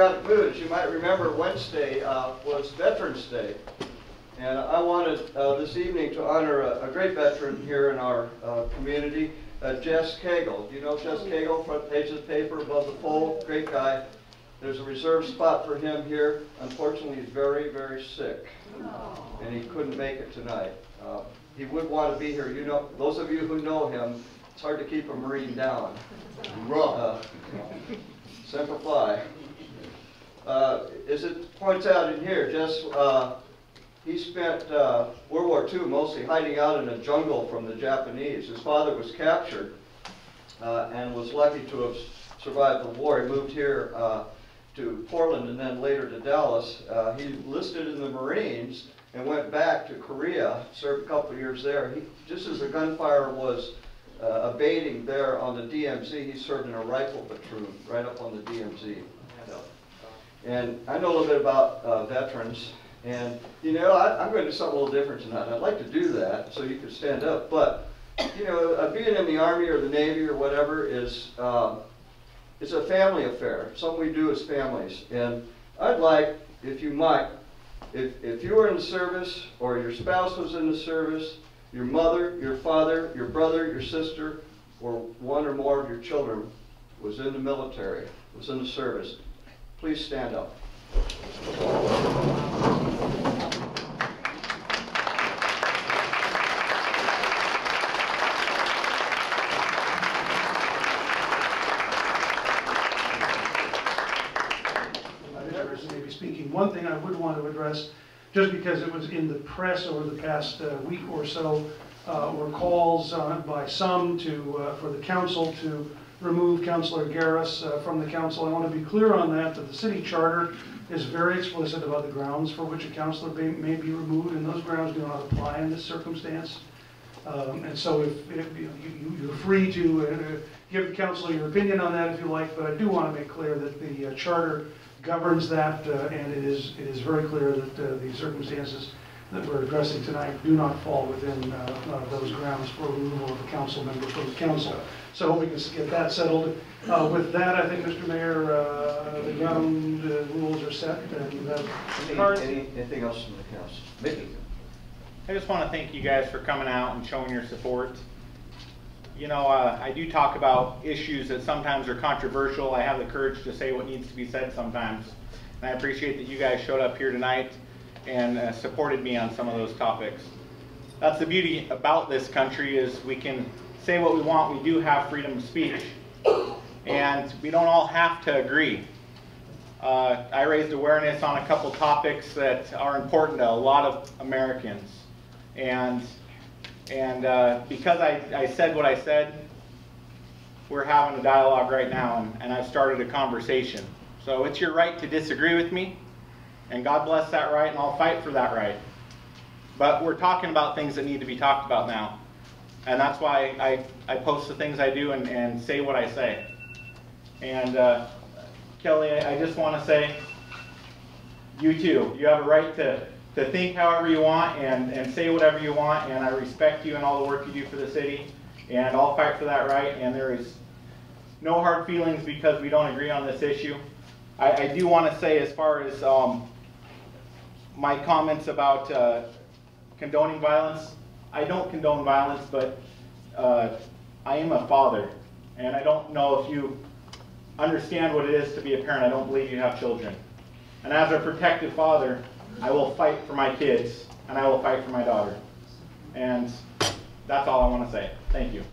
patriotic mood. As you might remember, Wednesday was Veterans Day. And I wanted this evening to honor a great veteran here in our community, Jess Cagle. Do you know Jess Cagle? Front page of the paper, above the pole, great guy. There's a reserved spot for him here. Unfortunately, he's very, very sick, and he couldn't make it tonight. He would want to be here. You know, those of you who know him, it's hard to keep a Marine down. Semper Fi. As it points out in here, Jess, he spent World War II mostly hiding out in a jungle from the Japanese. His father was captured and was lucky to have survived the war. He moved here to Portland and then later to Dallas. He enlisted in the Marines and went back to Korea, served a couple of years there. Just as the gunfire was abating there on the DMZ, he served in a rifle platoon right up on the DMZ. And I know a little bit about veterans. And, you know, I'm going to do something a little different tonight. I'd like to do that so you could stand up. But, you know, being in the Army or the Navy or whatever is it's a family affair. Something we do as families. And I'd like, if you might, if you were in the service or your spouse was in the service, your mother, your father, your brother, your sister, or one or more of your children was in the military, was in the service, please stand up. One thing I would want to address, just because it was in the press over the past week or so, were calls by some for the council to remove Councilor Garus from the council. I want to be clear on that the city charter is very explicit about the grounds for which a councilor may be removed, and those grounds do not apply in this circumstance. And so you're free to give the council your opinion on that if you like, but I do want to make clear that the charter governs that, and it is very clear that the circumstances that we're addressing tonight do not fall within those grounds for removal of a council member from the council. So we can get that settled. With that, I think, Mr. Mayor, the ground rules are set. And anything else from the council? Mickey. I just want to thank you guys for coming out and showing your support. You know, I do talk about issues that sometimes are controversial. I have the courage to say what needs to be said sometimes. And I appreciate that you guys showed up here tonight and supported me on some of those topics. That's the beauty about this country, is we can say what we want. We do have freedom of speech. And we don't all have to agree. I raised awareness on a couple topics that are important to a lot of Americans. And because I said what I said, we're having a dialogue right now, and I've started a conversation. So it's your right to disagree with me, and God bless that right, and I'll fight for that right. But we're talking about things that need to be talked about now. And that's why I post the things I do and say what I say. And Kelly, I just want to say, you too. You have a right to think however you want and say whatever you want, and I respect you and all the work you do for the city, and I'll fight for that right, and there is no hard feelings because we don't agree on this issue. I do want to say, as far as my comments about condoning violence, I don't condone violence, but I am a father, and I don't know if you understand what it is to be a parent. I don't believe you have children. And as a protective father, I will fight for my kids, and I will fight for my daughter. And that's all I want to say. Thank you.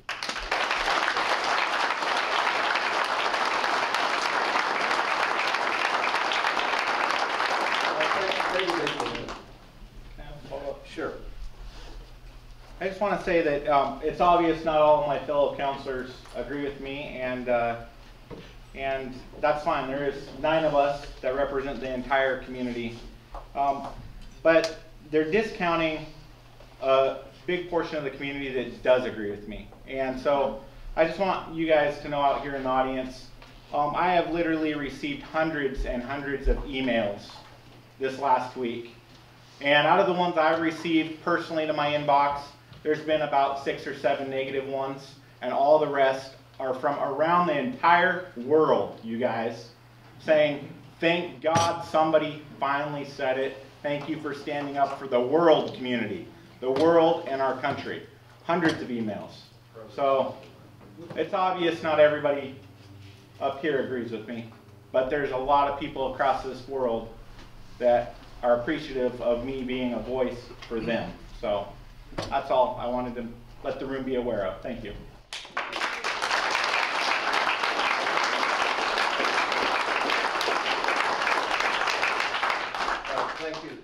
Sure. I just want to say that it's obvious not all of my fellow counselors agree with me, and that's fine. There is 9 of us that represent the entire community. But they're discounting a big portion of the community that does agree with me. And so I just want you guys to know out here in the audience, I have literally received hundreds and hundreds of emails this last week. And out of the ones I've received personally to my inbox, there's been about 6 or 7 negative ones, and all the rest are from around the entire world, you guys, saying, Thank God somebody finally said it. Thank you for standing up for the world community, the world and our country. Hundreds of emails. So it's obvious not everybody up here agrees with me, but there's a lot of people across this world that are appreciative of me being a voice for them. So that's all I wanted to let the room be aware of. Thank you. Thank you.